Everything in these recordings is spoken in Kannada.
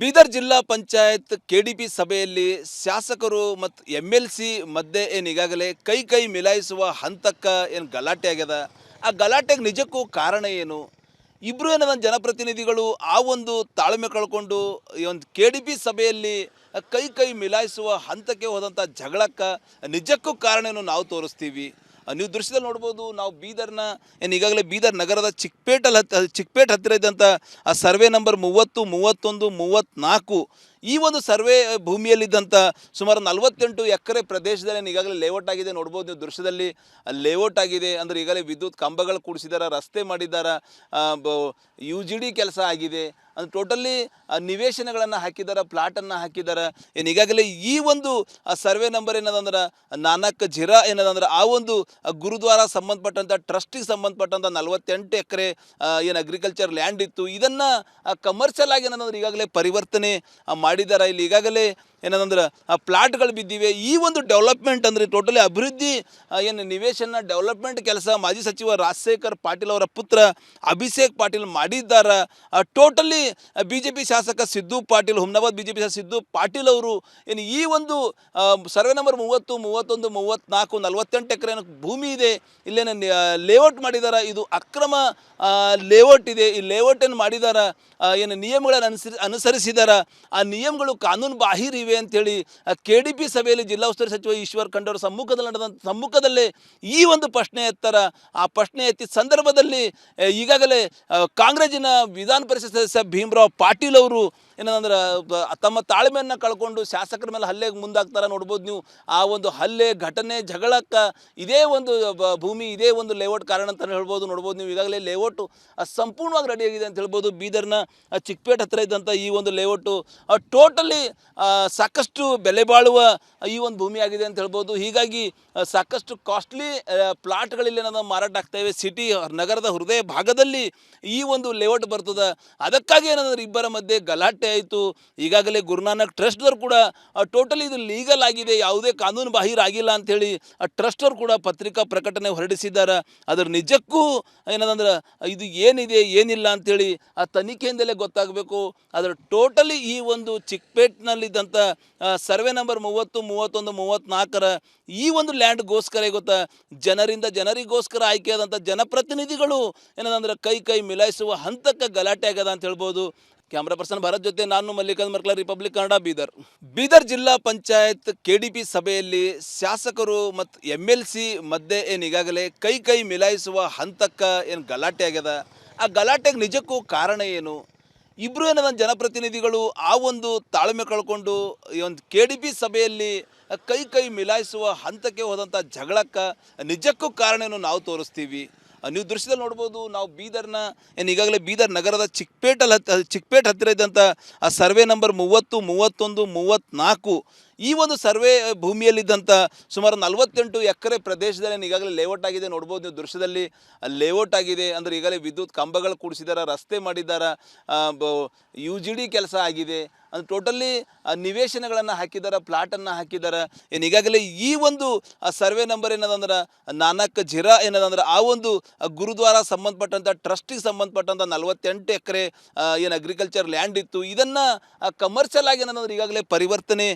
ಬೀದರ್ ಜಿಲ್ಲಾ ಪಂಚಾಯತ್ ಕೆಡಿಪಿ ಸಭೆಯಲ್ಲಿ ಶಾಸಕರು ಮತ್ತು MLC ಮಧ್ಯೆ ಏನು ಈಗಾಗಲೇ ಕೈ ಮಿಲಾಯಿಸುವ ಹಂತಕ್ಕೆ ಏನು ಗಲಾಟೆ ಆಗ್ಯದ. ಆ ಗಲಾಟೆಗೆ ನಿಜಕ್ಕೂ ಕಾರಣ ಏನು? ಇಬ್ಬರು ಏನದ ಜನಪ್ರತಿನಿಧಿಗಳು ಆ ಒಂದು ತಾಳ್ಮೆ ಕಳ್ಕೊಂಡು ಈ ಒಂದು ಕೆಡಿಪಿ ಸಭೆಯಲ್ಲಿ ಕೈ ಮಿಲಾಯಿಸುವ ಹಂತಕ್ಕೆ ಹೋದಂಥ ಜಗಳಕ್ಕೆ ನಿಜಕ್ಕೂ ಕಾರಣ ಏನು ನಾವು ತೋರಿಸ್ತೀವಿ. ನೀವು ದೃಶ್ಯದಲ್ಲಿ ನೋಡ್ಬೋದು. ನಾವು ಬೀದರ್ನ ಏನು ಈಗಾಗಲೇ ಬೀದರ್ ನಗರದ ಚಿಕ್ಪೇಟ್ ಹತ್ತಿರ ಇದ್ದಂಥ ಆ ಸರ್ವೆ ನಂಬರ್ 30, 31, 34 ಈ ಒಂದು ಸರ್ವೆ ಭೂಮಿಯಲ್ಲಿದ್ದಂಥ ಸುಮಾರು 48 ಎಕರೆ ಪ್ರದೇಶದಲ್ಲಿ ಈಗಾಗಲೇ ಲೇಔಟ್ ಆಗಿದೆ. ನೋಡ್ಬೋದು ನೀವು ದೃಶ್ಯದಲ್ಲಿ ಲೇಔಟ್ ಆಗಿದೆ. ಅಂದರೆ ಈಗಾಗಲೇ ವಿದ್ಯುತ್ ಕಂಬಗಳು ಕೂಡಿಸಿದ್ದಾರೆ, ರಸ್ತೆ ಮಾಡಿದ್ದಾರೆ, UGD ಕೆಲಸ ಆಗಿದೆ. ಅದು ಟೋಟಲಿ ನಿವೇಶನಗಳನ್ನು ಹಾಕಿದ್ದಾರೆ, ಪ್ಲಾಟನ್ನು ಹಾಕಿದ್ದಾರೆ. ಏನು ಈಗಾಗಲೇ ಈ ಒಂದು ಸರ್ವೆ ನಂಬರ್ ಏನದಂದ್ರೆ ನಾನಕ್ ಝಿರಾ ಏನದಂದ್ರೆ ಆ ಒಂದು ಗುರುದ್ವಾರ ಸಂಬಂಧಪಟ್ಟಂಥ ಟ್ರಸ್ಟಿಗೆ ಸಂಬಂಧಪಟ್ಟಂಥ 48 ಎಕರೆ ಏನು ಅಗ್ರಿಕಲ್ಚರ್ ಲ್ಯಾಂಡ್ ಇತ್ತು, ಇದನ್ನು ಕಮರ್ಷಿಯಲ್ ಆಗಿ ಏನಂದ್ರೆ ಈಗಾಗಲೇ ಪರಿವರ್ತನೆ ಮಾಡಿದ್ದಾರೆ. ಇಲ್ಲಿ ಈಗಾಗಲೇ ಏನಂದ್ರೆ ಪ್ಲಾಟ್ಗಳು ಬಿದ್ದಿವೆ. ಈ ಒಂದು ಡೆವಲಪ್ಮೆಂಟ್ ಅಂದರೆ ಟೋಟಲಿ ಅಭಿವೃದ್ಧಿ ಏನು ನಿವೇಶನ ಡೆವಲಪ್ಮೆಂಟ್ ಕೆಲಸ ಮಾಜಿ ಸಚಿವ ರಾಜಶೇಖರ್ ಪಾಟೀಲ್ ಅವರ ಪುತ್ರ ಅಭಿಷೇಕ್ ಪಾಟೀಲ್ ಮಾಡಿದ್ದಾರೆ. ಟೋಟಲಿ BJP ಶಾಸಕ ಸಿದ್ದು ಪಾಟೀಲ್, ಹುಮ್ನಾಬಾದ್ BJP ಶಾಸಕ ಸಿದ್ದು ಪಾಟೀಲ್ ಅವರು ಏನು ಈ ಒಂದು ಸರ್ವೆ ನಂಬರ್ 30, 31, 34, 48 ಎಕರೆ ಭೂಮಿ ಇದೆ, ಇಲ್ಲೇನು ಲೇಔಟ್ ಮಾಡಿದ್ದಾರೆ. ಇದು ಅಕ್ರಮ ಲೇಔಟ್ ಇದೆ. ಈ ಲೇಔಟ್ ಏನು ಮಾಡಿದ್ದಾರೆ, ಏನು ನಿಯಮಗಳನ್ನು ಅನುಸರಿಸಿದಾರ, ಆ ನಿಯಮಗಳು ಕಾನೂನು ಬಾಹಿರ ಇವೆ ಅಂಥೇಳಿ KDP ಸಭೆಯಲ್ಲಿ ಜಿಲ್ಲಾ ಉಸ್ತುವಾರಿ ಸಚಿವ ಈಶ್ವರ್ ಖಂಡ್ರೆ ಅವರ ಸಮ್ಮುಖದಲ್ಲೇ ಈ ಒಂದು ಪ್ರಶ್ನೆ ಎತ್ತರ. ಆ ಪ್ರಶ್ನೆ ಎತ್ತಿದ ಸಂದರ್ಭದಲ್ಲಿ ಈಗಾಗಲೇ ಕಾಂಗ್ರೆಸ್ಸಿನ ವಿಧಾನ ಪರಿಷತ್ ಸದಸ್ಯ ಭೀಮರಾವ್ ಪಾಟೀಲ್ ಅವರು ಏನಂದ್ರೆ ತಮ್ಮ ತಾಳ್ಮೆಯನ್ನು ಕಳ್ಕೊಂಡು ಶಾಸಕರ ಮೇಲೆ ಹಲ್ಲೆಗೆ ಮುಂದಾಗ್ತಾರೆ. ನೋಡ್ಬೋದು ನೀವು ಆ ಒಂದು ಹಲ್ಲೆ ಘಟನೆ ಜಗಳಕ್ಕೆ ಇದೇ ಒಂದು ಭೂಮಿ, ಇದೇ ಒಂದು ಲೇಔಟ್ ಕಾರಣ ಅಂತ ಹೇಳ್ಬೋದು. ನೋಡ್ಬೋದು ನೀವು ಈಗಾಗಲೇ ಲೇಔಟು ಸಂಪೂರ್ಣವಾಗಿ ರೆಡಿಯಾಗಿದೆ ಅಂತ ಹೇಳ್ಬೋದು. ಬೀದರ್ನ ಚಿಕ್ಪೇಟ್ ಹತ್ತಿರ ಇದ್ದಂಥ ಈ ಒಂದು ಲೇಔಟು ಟೋಟಲಿ ಸಾಕಷ್ಟು ಬೆಲೆ ಬಾಳುವ ಈ ಒಂದು ಭೂಮಿ ಆಗಿದೆ ಅಂತ ಹೇಳ್ಬೋದು. ಹೀಗಾಗಿ ಸಾಕಷ್ಟು ಕಾಸ್ಟ್ಲಿ ಪ್ಲಾಟ್ಗಳಲ್ಲಿ ಏನೋ ಮಾರಾಟ ಆಗ್ತಾಯಿವೆ. ಸಿಟಿ ನಗರದ ಹೃದಯ ಭಾಗದಲ್ಲಿ ಈ ಒಂದು ಲೇಔಟ್ ಬರ್ತದೆ. ಅದಕ್ಕಾಗಿ ಏನಂದ್ರೆ ಇಬ್ಬರ ಮಧ್ಯೆ ಗಲಾಟೆ ಆಯಿತು. ಈಗಾಗಲೇ ಗುರುನಾನಕ್ ಟ್ರಸ್ಟ್ದವ್ರು ಕೂಡ ಟೋಟಲಿ ಇದು ಲೀಗಲ್ ಆಗಿದೆ, ಯಾವುದೇ ಕಾನೂನು ಬಾಹಿರ ಆಗಿಲ್ಲ ಅಂಥೇಳಿ ಟ್ರಸ್ಟವ್ರು ಕೂಡ ಪತ್ರಿಕಾ ಪ್ರಕಟಣೆ ಹೊರಡಿಸಿದ್ದಾರೆ. ಅದರ ನಿಜಕ್ಕೂ ಏನಂದ್ರೆ ಇದು ಏನಿದೆ ಏನಿಲ್ಲ ಅಂಥೇಳಿ ಆ ತನಿಖೆಯಿಂದಲೇ ಗೊತ್ತಾಗಬೇಕು. ಅದರ ಟೋಟಲಿ ಈ ಒಂದು ಚಿಕ್ಪೇಟ್ನಲ್ಲಿದ್ದಂಥ ಸರ್ವೆ ನಂಬರ್ 30, 31, 34 ಈ ಒಂದು ಲ್ಯಾಂಡ್ಗೋಸ್ಕರ ಗೊತ್ತಾ ಜನರಿಗೋಸ್ಕರ ಆಯ್ಕೆಯಾದಂಥ ಜನಪ್ರತಿನಿಧಿಗಳು ಏನಂದ್ರೆ ಕೈ ಮಿಲಾಯಿಸುವ ಹಂತಕ್ಕೆ ಗಲಾಟೆ ಆಗ್ಯದ ಅಂತ ಹೇಳ್ಬೋದು. ಕ್ಯಾಮ್ರಾ ಪರ್ಸನ್ ಭರತ್ ಜೊತೆ ನಾನು ಮಲ್ಲಿಕಾರ್ಜುನ್ ಮರ್ಕಲ, ರಿಪಬ್ಲಿಕ್ ಕನ್ನಡ, ಬೀದರ್ ಜಿಲ್ಲಾ ಪಂಚಾಯತ್ KDP ಸಭೆಯಲ್ಲಿ ಶಾಸಕರು ಮತ್ತು MLC ಮಧ್ಯೆ ಏನು ಈಗಾಗಲೇ ಕೈ ಮಿಲಾಯಿಸುವ ಹಂತಕ್ಕೆ ಏನು ಗಲಾಟೆ ಆಗ್ಯದ. ಆ ಗಲಾಟೆಗೆ ನಿಜಕ್ಕೂ ಕಾರಣ ಏನು? ಇಬ್ಬರು ಏನದ ಜನಪ್ರತಿನಿಧಿಗಳು ಆ ಒಂದು ತಾಳ್ಮೆ ಕಳ್ಕೊಂಡು ಈ ಒಂದು KDP ಸಭೆಯಲ್ಲಿ ಕೈ ಮಿಲಾಯಿಸುವ ಹಂತಕ್ಕೆ ಹೋದಂಥ ಜಗಳಕ್ಕೆ ನಿಜಕ್ಕೂ ಕಾರಣ ಏನು ನಾವು ತೋರಿಸ್ತೀವಿ. ನೀವು ದೃಶ್ಯದಲ್ಲಿ ನೋಡ್ಬೋದು. ನಾವು ಬೀದರ್ನ ಏನು ಈಗಾಗಲೇ ಬೀದರ್ ನಗರದ ಚಿಕ್ಪೇಟ್ ಹತ್ತಿರ ಇದ್ದಂಥ ಆ ಸರ್ವೆ ನಂಬರ್ 30, 31, 34 ಈ ಒಂದು ಸರ್ವೆ ಭೂಮಿಯಲ್ಲಿದ್ದಂಥ ಸುಮಾರು 48 ಎಕರೆ ಪ್ರದೇಶದಲ್ಲಿ ಈಗಾಗಲೇ ಲೇಔಟ್ ಆಗಿದೆ. ನೋಡ್ಬೋದು ನೀವು ದೃಶ್ಯದಲ್ಲಿ ಲೇಔಟ್ ಆಗಿದೆ. ಅಂದರೆ ಈಗಾಗಲೇ ವಿದ್ಯುತ್ ಕಂಬಗಳು ಕೂಡಿಸಿದ್ದಾರೆ, ರಸ್ತೆ ಮಾಡಿದ್ದಾರೆ, UGD ಕೆಲಸ ಆಗಿದೆ. ಅದು ಟೋಟಲಿ ನಿವೇಶನಗಳನ್ನು ಹಾಕಿದ್ದಾರೆ, ಪ್ಲಾಟನ್ನು ಹಾಕಿದ್ದಾರೆ. ಏನು ಈಗಾಗಲೇ ಈ ಒಂದು ಸರ್ವೆ ನಂಬರ್ ಏನದಂದ್ರೆ ನಾನಕ್ ಝಿರಾ ಏನದಂದ್ರೆ ಆ ಒಂದು ಗುರುದ್ವಾರ ಸಂಬಂಧಪಟ್ಟಂಥ ಟ್ರಸ್ಟಿಗೆ ಸಂಬಂಧಪಟ್ಟಂಥ 48 ಎಕರೆ ಏನು ಅಗ್ರಿಕಲ್ಚರ್ ಲ್ಯಾಂಡ್ ಇತ್ತು, ಇದನ್ನು ಕಮರ್ಷಿಯಲ್ ಆಗಿ ಏನಂದ್ರೆ ಈಗಾಗಲೇ ಪರಿವರ್ತನೆ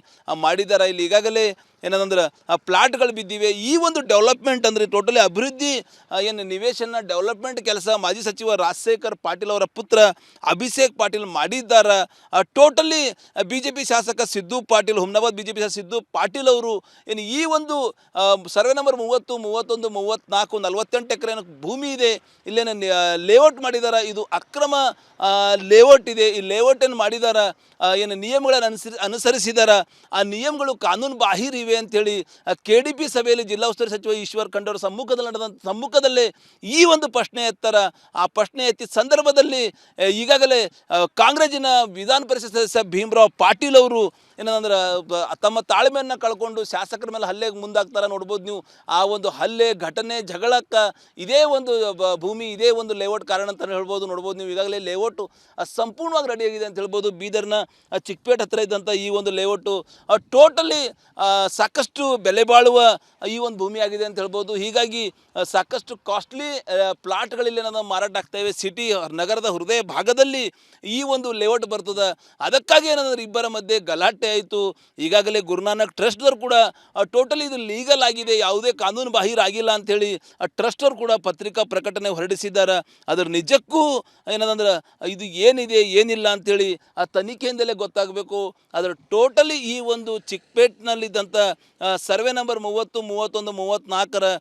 ಮಾಡಿದ್ದಾರೆ. ಇಲ್ಲಿ ಈಗಾಗಲೇ ಏನಂದ್ರೆ ಪ್ಲಾಟ್ಗಳು ಬಿದ್ದಿವೆ. ಈ ಒಂದು ಡೆವಲಪ್ಮೆಂಟ್ ಅಂದರೆ ಟೋಟಲಿ ಅಭಿವೃದ್ಧಿ ಏನು ನಿವೇಶನ ಡೆವಲಪ್ಮೆಂಟ್ ಕೆಲಸ ಮಾಜಿ ಸಚಿವ ರಾಜಶೇಖರ್ ಪಾಟೀಲ್ ಅವರ ಪುತ್ರ ಅಭಿಷೇಕ್ ಪಾಟೀಲ್ ಮಾಡಿದ್ದಾರೆ. ಟೋಟಲಿ BJP ಶಾಸಕ ಸಿದ್ದು ಪಾಟೀಲ್, ಹುಮ್ನಾಬಾದ್ BJP ಶಾಸಕ ಸಿದ್ದು ಪಾಟೀಲ್ ಅವರು ಏನು ಈ ಒಂದು ಸರ್ವೆ ನಂಬರ್ 30, 31, 34, 48 ಎಕರೆ ಭೂಮಿ ಇದೆ, ಇಲ್ಲೇನು ಲೇಔಟ್ ಮಾಡಿದ್ದಾರೆ. ಇದು ಅಕ್ರಮ ಲೇಔಟ್ ಇದೆ. ಈ ಲೇಔಟ್ ಏನು ಮಾಡಿದ್ದಾರೆ, ಏನು ನಿಯಮಗಳನ್ನು ಅನುಸರಿಸಿದಾರ, ಆ ನಿಯಮಗಳು ಕಾನೂನು ಬಾಹಿರ ಇವೆ ಅಂಥೇಳಿ KDP ಸಭೆಯಲ್ಲಿ ಜಿಲ್ಲಾ ಉಸ್ತುವಾರಿ ಸಚಿವ ಈಶ್ವರ್ ಖಂಡ್ರೆ ಅವರ ಸಮ್ಮುಖದಲ್ಲೇ ಈ ಒಂದು ಪ್ರಶ್ನೆ ಎತ್ತರ. ಆ ಪ್ರಶ್ನೆ ಎತ್ತಿದ ಸಂದರ್ಭದಲ್ಲಿ ಈಗಾಗಲೇ ಕಾಂಗ್ರೆಸ್ಸಿನ ವಿಧಾನ ಪರಿಷತ್ ಸದಸ್ಯ ಭೀಮರಾವ್ ಪಾಟೀಲ್ ಅವರು ಏನಂದ್ರೆ ತಮ್ಮ ತಾಳ್ಮೆಯನ್ನು ಕಳ್ಕೊಂಡು ಶಾಸಕರ ಮೇಲೆ ಹಲ್ಲೆಗೆ ಮುಂದಾಗ್ತಾರೆ. ನೋಡ್ಬೋದು ನೀವು ಆ ಒಂದು ಹಲ್ಲೆ ಘಟನೆ ಜಗಳಕ್ಕೆ ಇದೇ ಒಂದು ಭೂಮಿ, ಇದೇ ಒಂದು ಲೇಔಟ್ ಕಾರಣ ಅಂತ ಹೇಳ್ಬೋದು. ನೋಡ್ಬೋದು ನೀವು ಈಗಾಗಲೇ ಲೇಔಟು ಸಂಪೂರ್ಣವಾಗಿ ರೆಡಿಯಾಗಿದೆ ಅಂತ ಹೇಳ್ಬೋದು. ಬೀದರ್ನ ಚಿಕ್ಪೇಟ್ ಹತ್ತಿರ ಇದ್ದಂಥ ಈ ಒಂದು ಲೇಔಟು ಟೋಟಲಿ ಸಾಕಷ್ಟು ಬೆಲೆ ಬಾಳುವ ಈ ಒಂದು ಭೂಮಿ ಆಗಿದೆ ಅಂತ ಹೇಳ್ಬೋದು. ಹೀಗಾಗಿ ಸಾಕಷ್ಟು ಕಾಸ್ಟ್ಲಿ ಪ್ಲಾಟ್ಗಳಲ್ಲಿ ಏನಾದ್ರು ಮಾರಾಟ ಆಗ್ತಾ ಇವೆ. ಸಿಟಿ ನಗರದ ಹೃದಯ ಭಾಗದಲ್ಲಿ ಈ ಒಂದು ಲೇಔಟ್ ಬರ್ತದೆ. ಅದಕ್ಕಾಗಿ ಏನಾದರೂ ಇಬ್ಬರ ಮಧ್ಯೆ ಗಲಾಟೆ ಆಯಿತು. ಈಗಾಗಲೇ ಗುರುನಾನಕ್ ಟ್ರಸ್ಟ್ದವ್ರು ಕೂಡ ಟೋಟಲಿ ಇದು ಲೀಗಲ್ ಆಗಿದೆ, ಯಾವುದೇ ಕಾನೂನು ಬಾಹಿರ ಆಗಿಲ್ಲ ಅಂಥೇಳಿ ಟ್ರಸ್ಟವ್ರು ಕೂಡ ಪತ್ರಿಕಾ ಪ್ರಕಟಣೆ ಹೊರಡಿಸಿದ್ದಾರೆ. ಅದರ ನಿಜಕ್ಕೂ ಏನದಂದ್ರೆ ಇದು ಏನಿದೆ ಏನಿಲ್ಲ ಅಂಥೇಳಿ ಆ ತನಿಖೆಯಿಂದಲೇ ಗೊತ್ತಾಗಬೇಕು. ಅದರ ಟೋಟಲಿ ಈ ಒಂದು ಚಿಕ್ಕಪೇಟ್ನಲ್ಲಿದ್ದಂಥ ಸರ್ವೆ ನಂಬರ್ 30, 31, 34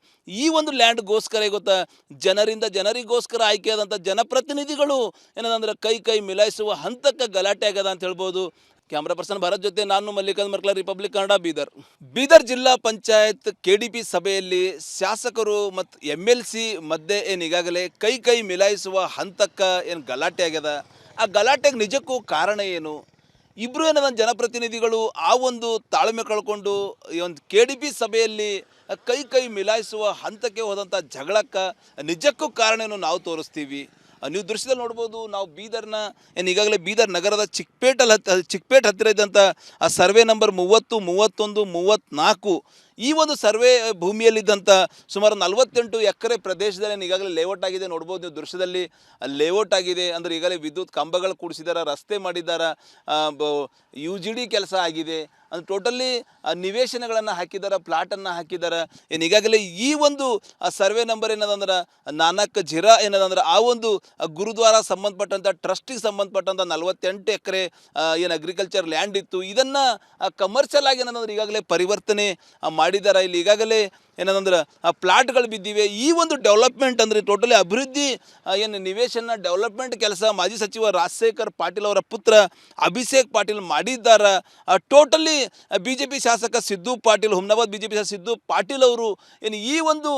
ಈ ಒಂದು ಲ್ಯಾಂಡ್ಗೋಸ್ಕರ ಗೊತ್ತಾ ಜನರಿಂದ ಜನರಿಗೋಸ್ಕರ ಆಯ್ಕೆಯಾದಂಥ ಜನಪ್ರತಿನಿಧಿಗಳು ಏನದಂದ್ರೆ ಕೈ ಮಿಲಾಯಿಸುವ ಹಂತಕ್ಕೆ ಗಲಾಟೆ ಆಗ್ಯದ ಅಂತ ಹೇಳ್ಬೋದು. ಕ್ಯಾಮ್ರಾ ಪರ್ಸನ್ ಭರತ್ ಜೊತೆ ನಾನು ಮಲ್ಲಿಕಾರ್ಜುನ್ ಮರ್ಕಲ, ರಿಪಬ್ಲಿಕ್ ಕನ್ನಡ, ಬೀದರ್. ಬೀದರ್ ಜಿಲ್ಲಾ ಪಂಚಾಯತ್ KDP ಸಭೆಯಲ್ಲಿ ಶಾಸಕರು ಮತ್ತು MLC ಮಧ್ಯೆ ಏನು ಈಗಾಗಲೇ ಕೈ ಮಿಲಾಯಿಸುವ ಹಂತಕ್ಕೆ ಏನು ಗಲಾಟೆ ಆಗ್ಯದ, ಆ ಗಲಾಟೆಗೆ ನಿಜಕ್ಕೂ ಕಾರಣ ಏನು? ಇಬ್ಬರು ಏನದ ಜನಪ್ರತಿನಿಧಿಗಳು ಆ ಒಂದು ತಾಳ್ಮೆ ಕಳ್ಕೊಂಡು ಈ ಒಂದು KDP ಸಭೆಯಲ್ಲಿ ಕೈ ಮಿಲಾಯಿಸುವ ಹಂತಕ್ಕೆ ಹೋದಂಥ ಜಗಳಕ್ಕೆ ನಿಜಕ್ಕೂ ಕಾರಣ ಏನು ನಾವು ತೋರಿಸ್ತೀವಿ. ನೀವು ದೃಶ್ಯದಲ್ಲಿ ನೋಡ್ಬೋದು. ನಾವು ಬೀದರ್ನ ಏನು ಈಗಾಗಲೇ ಬೀದರ್ ನಗರದ ಚಿಕ್ಕಪೇಟ್ ಹತ್ತಿರ ಇದ್ದಂಥ ಆ ಸರ್ವೆ ನಂಬರ್ 30, 31, 34 ಈ ಒಂದು ಸರ್ವೆ ಭೂಮಿಯಲ್ಲಿದ್ದಂಥ ಸುಮಾರು 48 ಎಕರೆ ಪ್ರದೇಶದಲ್ಲಿ ಈಗಾಗಲೇ ಲೇಔಟ್ ಆಗಿದೆ. ನೋಡ್ಬೋದು ನೀವು ದೃಶ್ಯದಲ್ಲಿ ಲೇಔಟ್ ಆಗಿದೆ. ಅಂದರೆ ಈಗಾಗಲೇ ವಿದ್ಯುತ್ ಕಂಬಗಳು ಕೂಡಿಸಿದ್ದಾರೆ, ರಸ್ತೆ ಮಾಡಿದ್ದಾರೆ, UGD ಕೆಲಸ ಆಗಿದೆ. ಅದು ಟೋಟಲಿ ನಿವೇಶನಗಳನ್ನು ಹಾಕಿದ್ದಾರೆ, ಪ್ಲಾಟನ್ನು ಹಾಕಿದ್ದಾರೆ. ಏನು ಈಗಾಗಲೇ ಈ ಒಂದು ಸರ್ವೆ ನಂಬರ್ ಏನದಂದ್ರೆ ನಾನಕ್ ಝಿರಾ ಏನದಂದ್ರೆ ಆ ಒಂದು ಗುರುದ್ವಾರ ಸಂಬಂಧಪಟ್ಟಂಥ ಟ್ರಸ್ಟಿಗೆ ಸಂಬಂಧಪಟ್ಟಂಥ 48 ಎಕರೆ ಏನು ಅಗ್ರಿಕಲ್ಚರ್ ಲ್ಯಾಂಡ್ ಇತ್ತು, ಇದನ್ನು ಕಮರ್ಷಿಯಲ್ ಆಗಿ ಏನಂದ್ರೆ ಈಗಾಗಲೇ ಪರಿವರ್ತನೆ ಮಾಡಿದ್ದಾರೆ. ಇಲ್ಲಿ ಈಗಾಗಲೇ ಏನಂದ್ರೆ ಆ ಪ್ಲಾಟ್ಗಳು ಬಿದ್ದಿವೆ. ಈ ಒಂದು ಡೆವಲಪ್ಮೆಂಟ್ ಅಂದರೆ ಟೋಟಲಿ ಅಭಿವೃದ್ಧಿ ಏನು ನಿವೇಶನ ಡೆವಲಪ್ಮೆಂಟ್ ಕೆಲಸ ಮಾಜಿ ಸಚಿವ ರಾಜಶೇಖರ್ ಪಾಟೀಲ್ ಅವರ ಪುತ್ರ ಅಭಿಷೇಕ್ ಪಾಟೀಲ್ ಮಾಡಿದ್ದಾರೆ. ಟೋಟಲಿ BJP ಶಾಸಕ ಸಿದ್ದು ಪಾಟೀಲ್, ಹುಮ್ನಾಬಾದ್ BJP ಶಾಸಕ ಸಿದ್ದು ಪಾಟೀಲ್ ಅವರು ಏನು ಈ ಒಂದು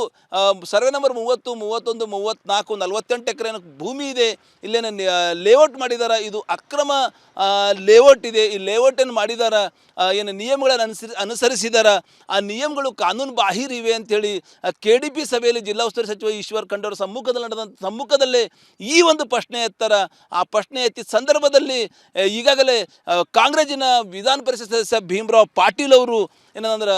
ಸರ್ವೆ ನಂಬರ್ 30, 31, 34 48 ಎಕರೆ ಭೂಮಿ ಇದೆ, ಇಲ್ಲೇನು ಲೇಔಟ್ ಮಾಡಿದ್ದಾರೆ. ಇದು ಅಕ್ರಮ ಲೇಔಟ್ ಇದೆ. ಈ ಲೇಔಟ್ ಏನು ಮಾಡಿದ್ದಾರೆ, ಏನು ನಿಯಮಗಳನ್ನು ಅನುಸರಿಸಿದ್ದಾರೆ, ಆ ನಿಯಮಗಳು ಕಾನೂನು ಬಾಹಿರ ಇವೆ ಅಂಥೇಳಿ KDP ಸಭೆಯಲ್ಲಿ ಜಿಲ್ಲಾ ಉಸ್ತುವಾರಿ ಸಚಿವ ಈಶ್ವರ್ ಖಂಡ್ರೆ ಸಮ್ಮುಖದಲ್ಲೇ ಈ ಒಂದು ಪ್ರಶ್ನೆ ಎತ್ತರ. ಆ ಪ್ರಶ್ನೆ ಎತ್ತಿದ ಸಂದರ್ಭದಲ್ಲಿ ಈಗಾಗಲೇ ಕಾಂಗ್ರೆಸ್ಸಿನ ವಿಧಾನ ಪರಿಷತ್ ಸದಸ್ಯ ಭೀಮರಾವ್ ಪಾಟೀಲ್ ಅವರು ಏನಂದ್ರೆ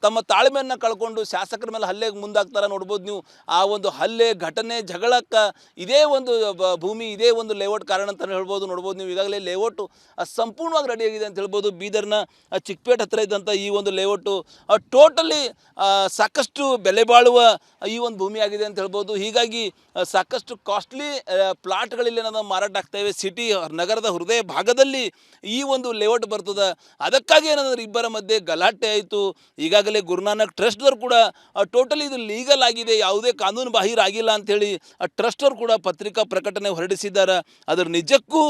ತಮ್ಮ ತಾಳ್ಮೆಯನ್ನು ಕಳ್ಕೊಂಡು ಶಾಸಕರ ಮೇಲೆ ಹಲ್ಲೆಗೆ ಮುಂದಾಗ್ತಾರೆ. ನೋಡ್ಬೋದು ನೀವು ಆ ಒಂದು ಹಲ್ಲೆ ಘಟನೆ ಜಗಳಕ್ಕೆ ಇದೇ ಒಂದು ಭೂಮಿ, ಇದೇ ಒಂದು ಲೇಔಟ್ ಕಾರಣ ಅಂತ ಹೇಳ್ಬೋದು. ನೋಡ್ಬೋದು ನೀವು ಈಗಾಗಲೇ ಲೇಔಟು ಸಂಪೂರ್ಣವಾಗಿ ರೆಡಿಯಾಗಿದೆ ಅಂತ ಹೇಳ್ಬೋದು. ಬೀದರ್ನ ಚಿಕ್ಕಪೇಟ್ ಹತ್ತಿರ ಇದ್ದಂಥ ಈ ಒಂದು ಲೇಔಟು ಟೋಟಲಿ ಸಾಕಷ್ಟು ಬೆಲೆ ಬಾಳುವ ಈ ಒಂದು ಭೂಮಿ ಆಗಿದೆ ಅಂತ ಹೇಳ್ಬೋದು. ಹೀಗಾಗಿ ಸಾಕಷ್ಟು ಕಾಸ್ಟ್ಲಿ ಪ್ಲಾಟ್ಗಳಲ್ಲಿ ಏನಾದ್ರು ಮಾರಾಟ ಆಗ್ತಾ ಇವೆ. ಸಿಟಿ ನಗರದ ಹೃದಯ ಭಾಗದಲ್ಲಿ ಈ ಒಂದು ಲೇಔಟ್ ಬರ್ತದೆ. ಅದಕ್ಕಾಗಿ ಏನಾದರೂ ಇಬ್ಬರ ಮಧ್ಯೆ ಗಲಾಟೆ ಆಯಿತು. ಈಗಾಗಲೇ ಗುರುನಾನಕ್ ಟ್ರಸ್ಟ್ದವ್ರು ಕೂಡ ಟೋಟಲಿ ಇದು ಲೀಗಲ್ ಆಗಿದೆ, ಯಾವುದೇ ಕಾನೂನು ಬಾಹಿರ ಆಗಿಲ್ಲ ಅಂಥೇಳಿ ಟ್ರಸ್ಟವ್ರು ಕೂಡ ಪತ್ರಿಕಾ ಪ್ರಕಟಣೆ ಹೊರಡಿಸಿದ್ದಾರೆ. ಅದರ ನಿಜಕ್ಕೂ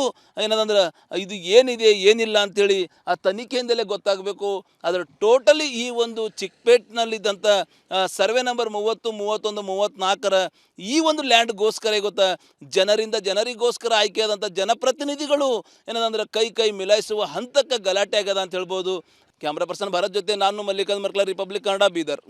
ಏನದಂದ್ರೆ ಇದು ಏನಿದೆ ಏನಿಲ್ಲ ಅಂಥೇಳಿ ಆ ತನಿಖೆಯಿಂದಲೇ ಗೊತ್ತಾಗಬೇಕು. ಅದರ ಟೋಟಲಿ ಈ ಒಂದು ಚಿಕ್ಕಪೇಟ್ನಲ್ಲಿದ್ದಂಥ ಸರ್ವೆ ನಂಬರ್ 30, 31, 34 ಈ ಒಂದು ಲ್ಯಾಂಡ್ಗೋಸ್ಕರ ಗೊತ್ತಾ ಜನರಿಂದ ಜನರಿಗೋಸ್ಕರ ಆಯ್ಕೆಯಾದಂಥ ಜನಪ್ರತಿನಿಧಿಗಳು ಏನದಂದ್ರೆ ಕೈ ಮಿಲಾಯಿಸುವ ಹಂತಕ್ಕೆ ಗಲಾಟೆ ಆಗ್ಯದ ಅಂತ ಹೇಳ್ಬೋದು. ಕ್ಯಾಮ್ರಾ ಪರ್ಸನ್ ಭರತ್ ಜೊತೆ ನಾನು ಮಲ್ಲಿಕಾರ್ಜುನ್ ಮರ್ಕಲ, ರಿಪಬ್ಲಿಕ್ ಕನ್ನಡ, ಬೀದರ್.